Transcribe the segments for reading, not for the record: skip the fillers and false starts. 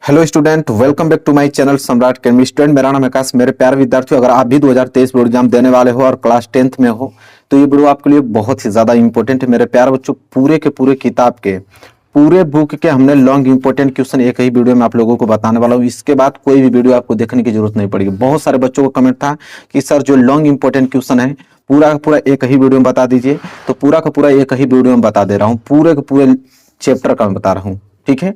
Hello student, welcome back to my channel Samrat chemistry student. मेरा नाम है आकाश। मेरे प्यारे विद्यार्थियों, अगर आप भी 2023 बोर्ड एग्जाम देने वाले हो और क्लास 10th में हो तो ये वीडियो आपके लिए बहुत ही ज्यादा इंपॉर्टेंट है। मेरे प्यारे बच्चों, पूरे के पूरे किताब के पूरे बुक के हमने लॉन्ग इंपॉर्टेंट क्वेश्चन एक ही वीडियो में आप लोगों को बताने वाला हूँ। इसके बाद कोई भी वीडियो आपको देखने की जरूरत नहीं पड़ेगी। बहुत सारे बच्चों को कमेंट था कि सर जो लॉन्ग इंपॉर्टेंट क्वेश्चन है पूरा का पूरा एक ही वीडियो में बता दीजिए, तो पूरा का पूरा एक ही वीडियो में बता दे रहा हूँ। पूरे के पूरे चैप्टर का मैं बता रहा हूँ, ठीक है।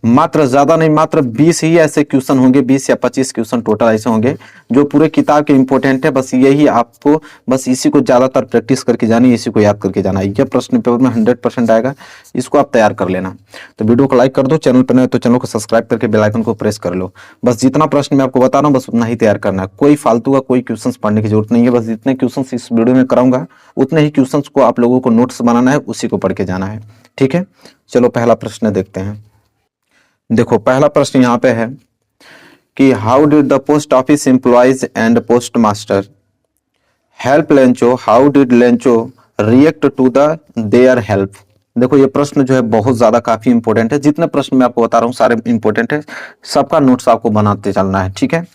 मात्र ज्यादा नहीं, मात्र 20 ही ऐसे क्वेश्चन होंगे, 20 या 25 क्वेश्चन टोटल ऐसे होंगे जो पूरे किताब के इंपॉर्टेंट है। बस यही आपको, बस इसी को ज्यादातर प्रैक्टिस करके जानी है, इसी को याद करके जाना है। यह प्रश्न पेपर में 100% आएगा, इसको आप तैयार कर लेना। तो वीडियो को लाइक कर दो, चैनल पर नए तो चैनल को सब्सक्राइब करके बेल आइकन को प्रेस कर लो। बस जितना प्रश्न मैं आपको बता रहा हूँ बस उतना ही तैयार करना है। कोई फालतू का कोई क्वेश्चन पढ़ने की जरूरत नहीं है। बस जितने क्वेश्चन इस वीडियो में कराऊंगा उतने ही क्वेश्चन को आप लोगों को नोट्स बनाना है, उसी को पढ़ के जाना है, ठीक है। चलो पहला प्रश्न देखते हैं। देखो पहला प्रश्न यहाँ पे है कि how did the post office employees and post master help Lencho, how did Lencho react to the their help. देखो ये प्रश्न जो है बहुत ज्यादा काफी इंपॉर्टेंट है। जितने प्रश्न मैं आपको बता रहा हूँ सारे इंपॉर्टेंट है, सबका नोट्स आपको बनाते चलना है, ठीक है।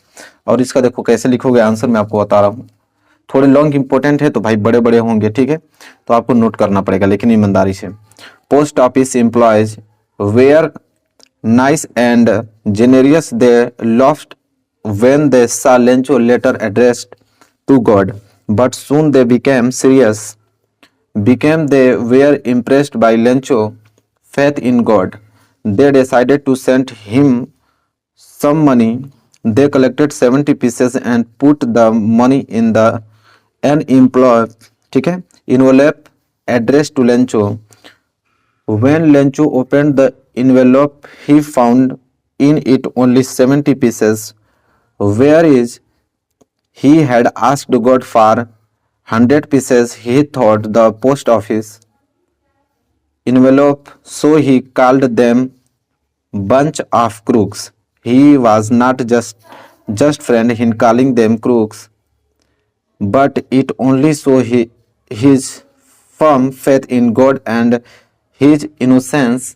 और इसका देखो कैसे लिखोगे आंसर मैं आपको बता रहा हूँ। थोड़े लॉन्ग इंपॉर्टेंट है तो भाई बड़े बड़े होंगे, ठीक है, तो आपको नोट करना पड़ेगा लेकिन ईमानदारी से। Post office employees were nice and generous they laughed when they saw Lencho letter addressed to God, but soon they became serious. They were impressed by Lencho faith in God. They decided to send him some money. They collected 70 pieces and put the money in the an envelope, ठीक है, envelope addressed to Lencho. When Lencho opened the envelope, he found in it only 70 pieces, whereas he had asked God for 100 pieces. He thought the post office envelope, so he called them bunch of crooks. He was not just friend in calling them crooks, but it only saw his firm faith in God and his innocence.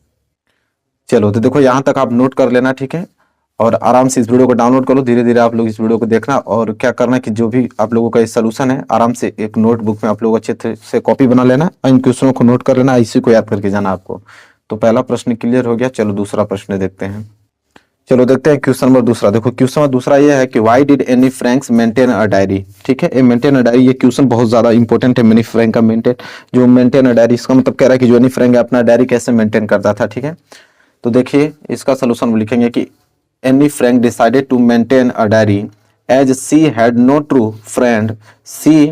चलो तो देखो यहाँ तक आप note कर लेना, ठीक है, और आराम से इस वीडियो को डाउनलोड करो। धीरे धीरे आप लोग इस वीडियो को देखना और क्या करना कि जो भी आप लोगों का ये सोल्यूशन है आराम से एक नोटबुक में आप लोग अच्छे से कॉपी बना लेना, इन क्वेश्चनों को नोट कर लेना, इसी को याद करके जाना आपको। तो पहला प्रश्न क्लियर हो गया। चलो दूसरा प्रश्न देखते हैं। चलो देखते हैं क्वेश्चन नंबर दूसरा। देखो क्वेश्चन नंबर दूसरा ये है कि why did any Franks maintain a diary, ठीक है। ए मेंटेन अ डायरी, ये क्वेश्चन बहुत ज्यादा इंपॉर्टेंट है। एनी फ्रैंक का मेंटेन अ डायरी, इसका मतलब कह रहा है कि जो एनी फ्रैंक अपना डायरी कैसे मेंटेन करता था, ठीक है। तो देखिए इसका सोल्यूशन लिखेंगे कि Anne Frank decided to maintain a diary as she had no true friend, she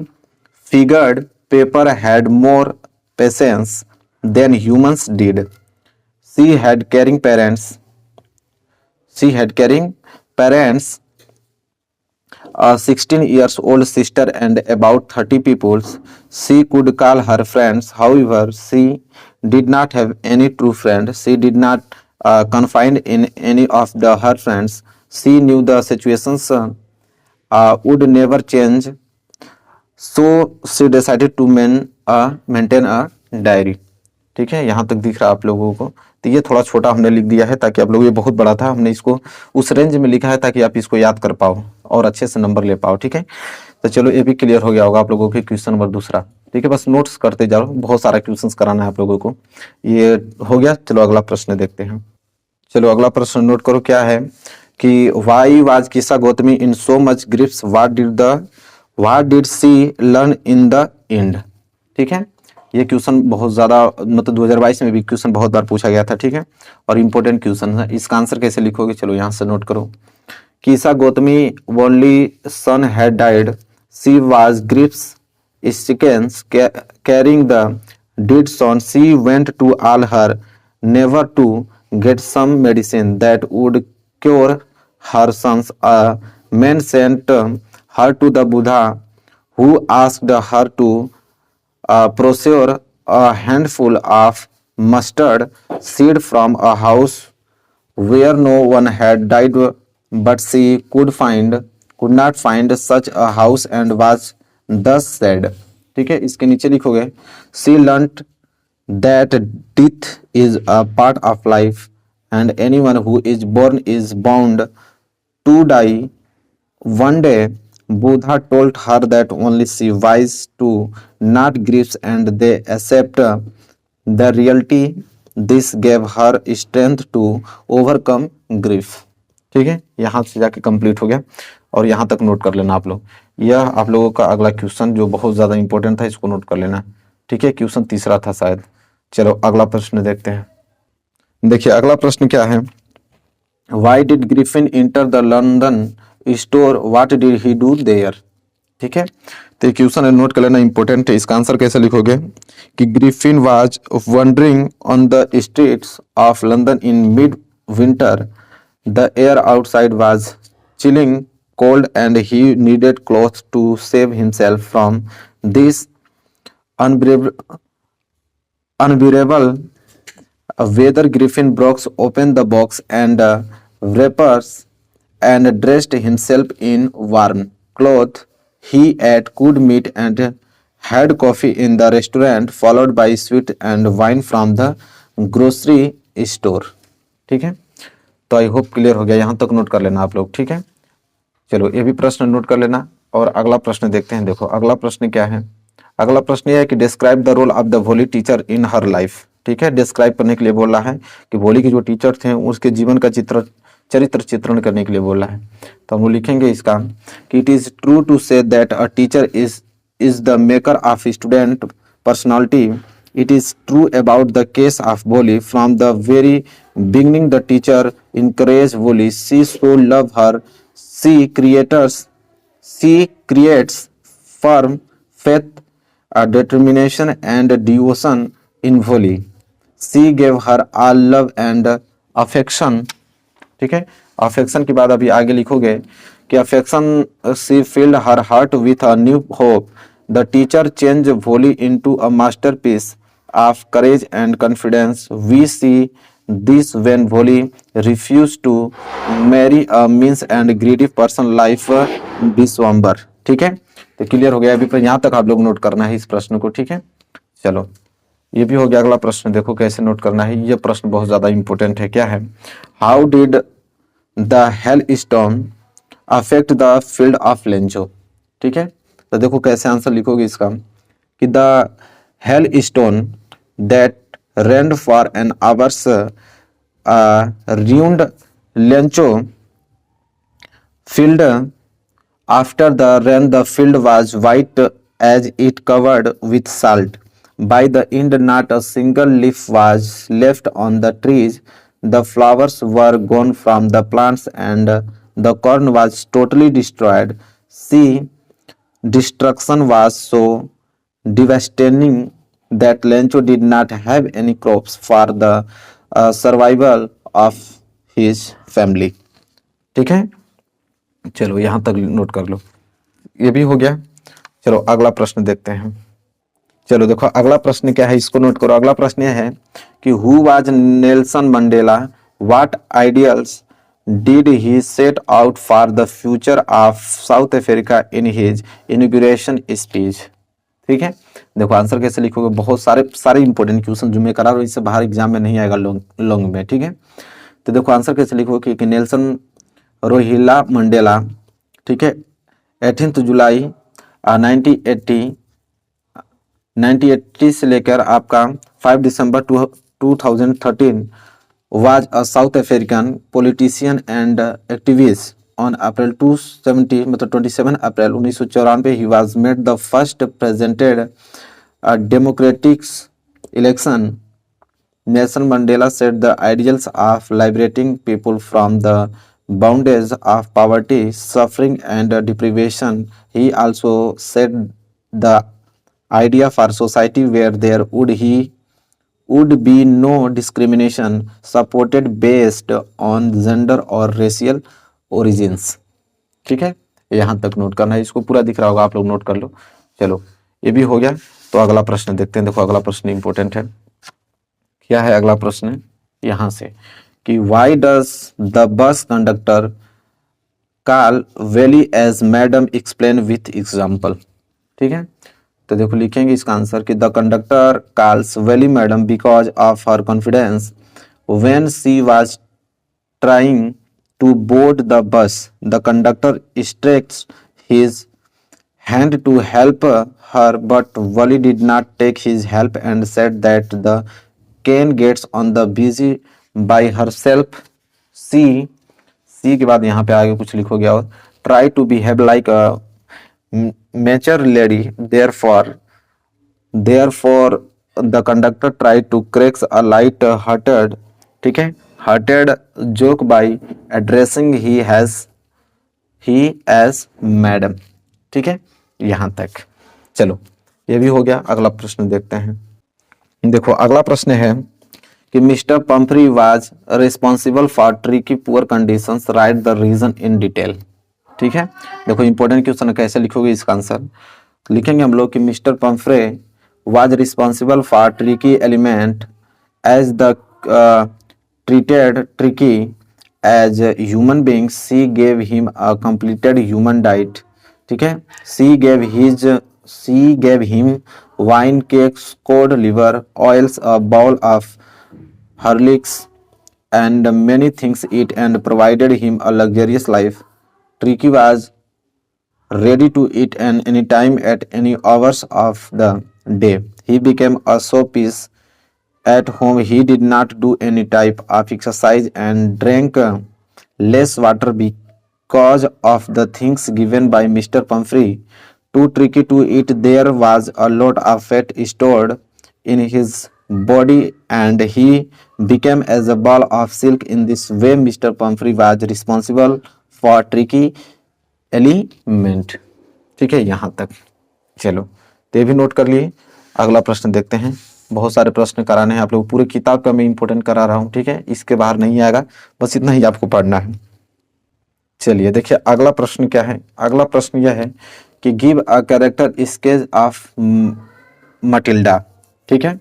figured paper had more patience than humans did, she had caring parents, a 16 years old sister and about 30 people. She could call her friends. However, she did not have any true friend. She did not confide in any of her friends. She knew the situations would never change, so she decided to maintain a diary, ठीक है। यहाँ तक दिख रहा है आप लोगों को। तो ये थोड़ा छोटा हमने लिख दिया है ताकि आप लोग, ये बहुत बड़ा था, हमने इसको उस रेंज में लिखा है ताकि आप इसको याद कर पाओ और अच्छे से नंबर ले पाओ, ठीक है। तो चलो ये भी क्लियर हो गया होगा आप लोगों के क्वेश्चन नंबर दूसरा, ठीक है। बस नोट्स करते जाओ, बहुत सारा क्वेश्चन कराना है आप लोगों को। ये हो गया। चलो अगला प्रश्न देखते हैं। चलो अगला प्रश्न नोट करो, क्या है कि why was Kisa Gotami in so much grief, what did she learn in the end, ठीक है। ये क्वेश्चन बहुत ज्यादा, मतलब 2022 में भी क्वेश्चन बहुत बार पूछा गया था, ठीक है, और इंपॉर्टेंट क्वेश्चन है। इसका आंसर कैसे लिखोगे, चलो यहाँ से नोट करो। Kisa Gotami only son had died, she was grief stricken carrying the dead son, she went to all her neighbor to get some medicine that would cure her sons. A man sent her to the Buddha, who asked her to procure a handful of mustard seed from a house where no one had died, but she could not find such a house and was thus said, ठीक है। इसके नीचे लिखोगे she learnt that death is a part of life and anyone who is born is bound to die one day. Buddha told her that only she wise to not griefs and they accept the reality. This gave her strength to overcome grief. ठीक है, यहाँ से जाके complete हो गया और यहाँ तक नोट कर लेना आप लोग। यह आप लोगों का अगला क्वेश्चन जो बहुत ज़्यादा इंपॉर्टेंट था, इसको नोट कर लेना। ठीक है, क्वेश्चन तीसरा था शायद। चलो अगला प्रश्न देखते हैं। देखिए अगला प्रश्न क्या है, why did Griffin enter the London store, what did he do their. ठीक है, तो ये क्वेश्चन है, नोट कर लेना, इंपॉर्टेंट है। इसका आंसर कैसे लिखोगे कि Griffin was wondering on the streets of London in mid winter, the air outside was chilling cold and he needed clothes to save himself from this unbearable weather. Griffin broke open the box and wrappers and dressed himself in warm clothes. He ate good meat and had coffee in the restaurant, followed by sweet and wine from the grocery store. ठीक है, तो I hope clear हो गया, यहाँ तक note कर लेना आप लोग। ठीक है, चलो ये भी प्रश्न नोट कर लेना और अगला प्रश्न देखते हैं। देखो अगला प्रश्न क्या है, अगला प्रश्न यह है कि describe the role of the Bholi teacher in her life. ठीक है, डिस्क्राइब करने के लिए बोल रहा है कि भोली के जो टीचर थे उसके जीवन का चरित्र चित्रण करने के लिए बोल रहा है। तो हम लिखेंगे इसका कि it is true to say that a teacher is the maker of student personality. It is true about the case of Boli. From the very beginning, the teacher encouraged Boli. She showed love her. She creates firm faith, determination, and devotion in Boli. She gave her all love and affection. ठीक है, affection के बाद अभी आगे लिखोगे कि affection she filled her heart with a new hope. The teacher changed Boli into a masterpiece of courage and confidence. We see this when Boli refused to marry a mean and greedy person like Biswambar. ठीक है, तो clear हो गया अभी, पर यहाँ तक आप लोग नोट करना है इस प्रश्न को। ठीक है, चलो ये भी हो गया। अगला प्रश्न देखो कैसे नोट करना है, ये प्रश्न बहुत ज्यादा इंपॉर्टेंट है। क्या है, how did the hell stone affect the field of Lencho. ठीक है, तो देखो कैसे आंसर लिखोगे इसका कि the hell stone that rained for an hours ruined Lencho field. After the rain, the field was white as it covered with salt. By the end, not a single leaf was left on the trees. The flowers were gone from the plants and the corn was totally destroyed. See, destruction was so devastating that Lencho did not have any crops for the survival of his family. ठीक है, चलो यहाँ तक note कर लो, ये भी हो गया। चलो अगला प्रश्न देखते हैं। चलो देखो अगला प्रश्न क्या है, इसको नोट करो। अगला प्रश्न यह है कि who was Nelson Mandela, what ideals did he set out for the future of south Africa in his inauguration speech. ठीक है, देखो आंसर कैसे लिखोगे, बहुत सारे इंपॉर्टेंट क्वेश्चन जो मैं करा रहा हूँ इससे बाहर एग्जाम में नहीं आएगा लॉन्ग में। ठीक है, तो देखो आंसर कैसे लिखोगे कि नेल्सन रोहिला मंडेला, ठीक है, 18 जुलाई 1980 से लेकर आपका 5 दिसंबर 2013 was a South African politician and activist. On April 270 मतलब 27 अप्रैल 1994 he was made the first presented democratic election. Nelson Mandela set the ideals of liberating people from the bondage of poverty, suffering and deprivation. He also set the idea for society where there would be no discrimination supported based on gender or racial origins. ठीक है, यहाँ तक note करना है, इसको पूरा दिख रहा होगा, आप लोग नोट कर लो। चलो ये भी हो गया, तो अगला प्रश्न देखते हैं। देखो अगला प्रश्न इंपॉर्टेंट है। क्या है अगला प्रश्न, यहाँ से कि why does the bus conductor call Valli as madam, explain with example. ठीक है, तो देखो लिखेंगे इसका आंसर कि the conductor calls Valli madam because of her confidence when she was trying to board the bus. The conductor stretched his hand to help her, but Wally did not take his help and said that the can gets on the busy by herself. सी के बाद यहाँ पे आगे कुछ लिखोगे और try to behave like a mature lady. Therefore the conductor tried to crack a light hearted, ठीक है, hearted joke by addressing he as madam. ठीक है, यहां तक चलो ये भी हो गया। अगला प्रश्न देखते हैं। देखो अगला प्रश्न है कि Mr Pumphrey was responsible for Tricki poor conditions, write the reason in detail. ठीक है, देखो इंपॉर्टेंट क्वेश्चन है, कैसे लिखोगे इसका आंसर लिखेंगे हम लोग कि Mr Pumphrey was responsible for Tricki element as the treated Tricky as a human being. She gave him a completed human diet. ठीक है, she gave him wine, cakes, cod liver, oils, a bowl of Horlicks, and many things eat, and provided him a luxurious life. Tricky was ready to eat any time at any hours of the day. He became a showpiece at home. He did not do any type of exercise and drank less water because of the things given by Mr. Pumphrey. Too tricky to eat. There was a lot of fat stored in his body and he became as a ball of silk. In this way, Mr. Pumphrey was responsible for tricky element. ठीक है, यहां तक चलो तो ये भी note कर लिए। अगला प्रश्न देखते हैं। बहुत सारे प्रश्न कराने हैं आप लोग, पूरे किताब का मैं इंपोर्टेंट करा रहा हूं। ठीक है, इसके बाहर नहीं आएगा, बस इतना ही आपको पढ़ना है। चलिए देखिए अगला प्रश्न क्या है। अगला प्रश्न यह है कि give a character sketch of Matilda. ठीक है,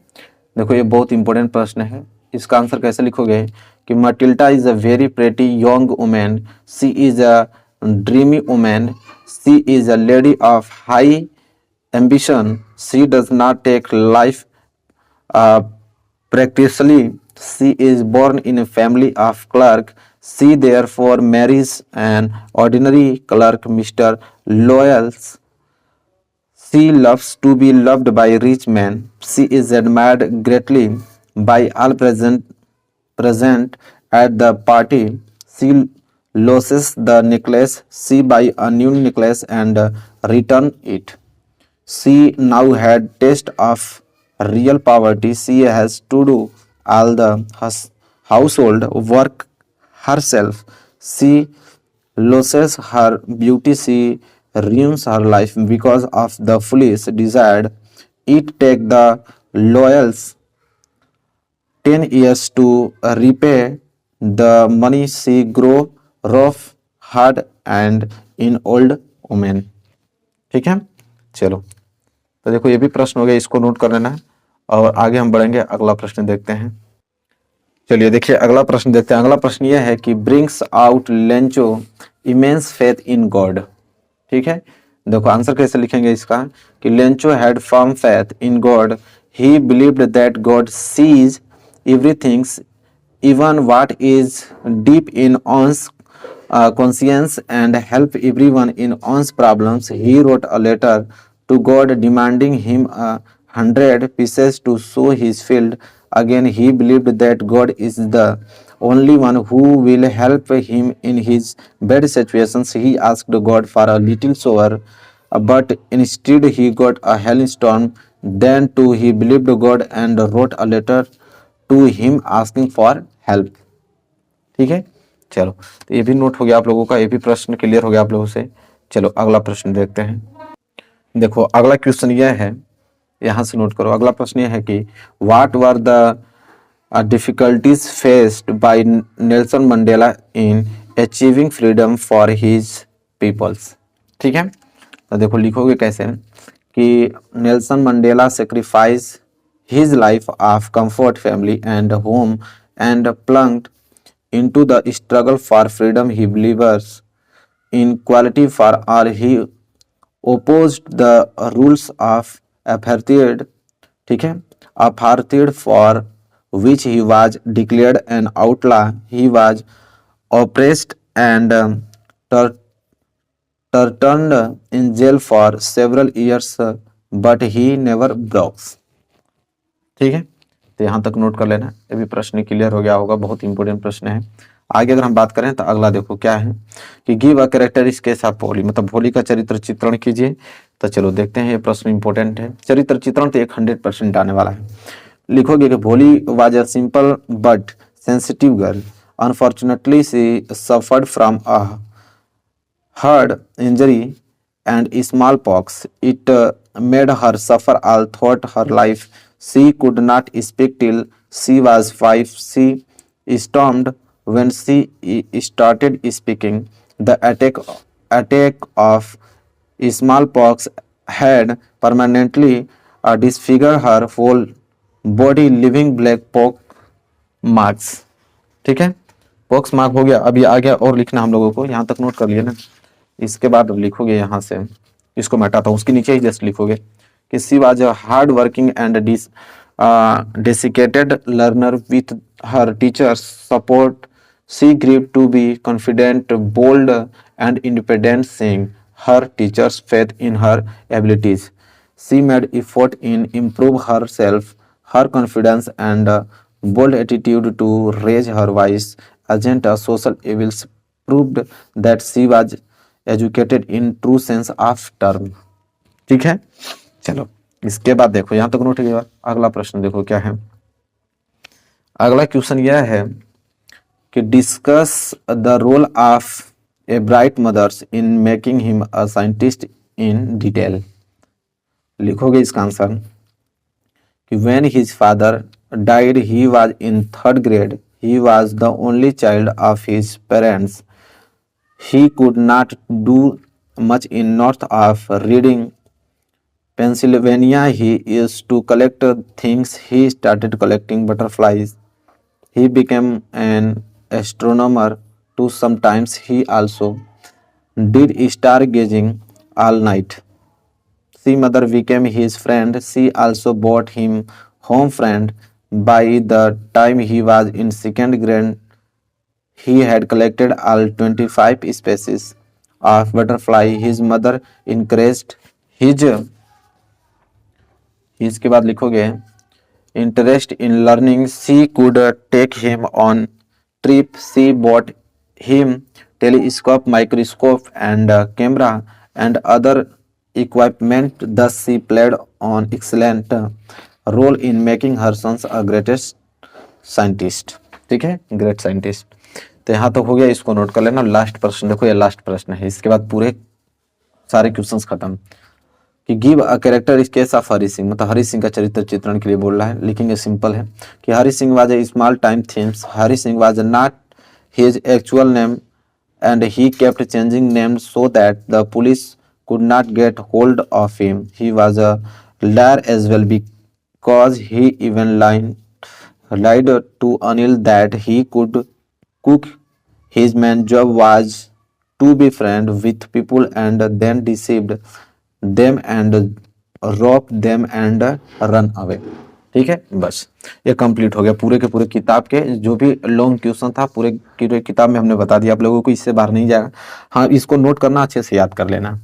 देखो ये बहुत इंपॉर्टेंट प्रश्न है। इसका आंसर कैसे लिखोगे कि Matilda is a very pretty young women, she is a dreamy woman, she is a lady of high ambition, she does not take life practically, she is born in a family of clerk, she therefore marries an ordinary clerk, Mr. Loyals. She loves to be loved by rich men, she is admired greatly by all present at the party, she loses the necklace, she buy a new necklace and return it. She now had taste of real poverty, she has to do all the household work herself, she loses her beauty, she ruins her life because of the foolish desire. It take the Loyals 10 years to repay the money, she grow rough, hard and in old women. ठीक है, चलो तो देखो ये भी प्रश्न हो गया, इसको नोट कर लेना है और आगे हम बढ़ेंगे। अगला प्रश्न देखते हैं। चलिए देखिए अगला प्रश्न देखते हैं। अगला प्रश्न यह है कि brings out Lencho immense faith in God. ठीक है, देखो आंसर कैसे लिखेंगे इसका कि Lencho had firm faith in God, he believed that God sees everything, even what is deep in one's conscience, and help everyone in one's problems. He wrote a letter to God demanding him 100 pieces to sow his field. Again, he believed that God is the only one who will help him in his bad situations. He asked God for a little shower, but instead he got a hailstorm. Then too he believed God and wrote a letter to him asking for help. ठीक है, चलो तो ये भी note हो गया आप लोगों का, ये भी प्रश्न क्लियर हो गया आप लोगों से। चलो अगला प्रश्न देखते हैं। देखो अगला क्वेश्चन यह है, यहां से नोट करो। अगला प्रश्न यह है कि what were the difficulties faced by Nelson Mandela in achieving freedom for his peoples. ठीक है, तो देखो लिखोगे कैसे कि Nelson Mandela sacrifice his life of comfort, family and home and plunged into the struggle for freedom. He believes in equality for all. He opposed the rules of apartheid, ठीक है, apartheid for which he was declared an outlaw. He was oppressed and tur- turned in jail for several years, but he never broke. ठीक है, तो यहाँ तक note कर लेना। ये भी प्रश्न क्लियर हो गया होगा, बहुत इंपॉर्टेंट प्रश्न है। आगे अगर हम बात करें तो अगला देखो क्या है कि गिव अ कैरेक्टर इस केस ऑफ भोली, मतलब भोली का चरित्र चित्रण कीजिए। तो चलो देखते हैं, ये प्रश्न इंपॉर्टेंट है। चरित्र चित्रण तो 100% आने वाला है। लिखोगे कि भोली was a simple but sensitive girl, unfortunately she suffered from a heart injury and smallpox. It made her suffer all throughout her life. She could not speak till she was 5. She stormed when she started speaking. The attack of smallpox had permanently disfigured her whole body, leaving black pox marks. ठीक है, pox mark हो गया। अभी आ गया और लिखना हम लोगों को, यहाँ तक नोट कर लिया ना। इसके बाद लिखोगे यहाँ से, इसको मैं हटाता हूँ, उसके नीचे ही जस्ट लिखोगे कि she was a hard working and dedicated learner with her teacher's support she grew to be confident bold and independent saying her teacher's faith in her abilities she made effort in improve herself her confidence and bold attitude to raise her voice against social evils proved that she was educated in true sense of term. ठीक है, चलो इसके बाद देखो, यहां तक note किया। अगला प्रश्न देखो क्या है। अगला क्वेश्चन यह है कि discuss the role of a bright mothers in making him a scientist in detail. लिखोगे इसका आंसर कि when his father died he was in 3rd grade. He was the only child of his parents. He could not do much in north of Reading, Pennsylvania. He used to collect things. He started collecting butterflies. He became an astronomer too. Sometimes he also did stargazing all night. She mother became his friend. She also bought him home friend. By the time he was in 2nd grade, he had collected all 25 species of butterfly. His mother encouraged his इसके बाद लिखोगे interest in learning. She could take him on trip. She bought him telescope, microscope, and camera and other equipment. Thus she played an excellent role in making her sons a greatest scientist. ठीक है, great scientist. तो यहाँ तक हो गया, इसको note कर लेना। लास्ट प्रश्न देखो, ये लास्ट प्रश्न है, इसके बाद पूरे सारे क्वेश्चंस खत्म। कि गिव अ कैरेक्टर इस केस ऑफ हरी सिंह, मतलब हरी सिंह का चरित्र चित्रण के लिए बोल रहा है। लिखेंगे सिंपल है कि Hari Singh was a small time थीम्स। Hari Singh was not his actual name and he kept changing names so that the police could not get hold of him. He was a liar as well because he even lied to Anil that he could cook. His main job was to be friend with people and then deceived them and rob them and run away. ठीक है, बस ये complete हो गया पूरे के पूरे किताब के जो भी लॉन्ग क्वेश्चन था, पूरे किताब में हमने बता दिया आप लोगों को, इससे बाहर नहीं जाएगा। हाँ, इसको नोट करना, अच्छे से याद कर लेना।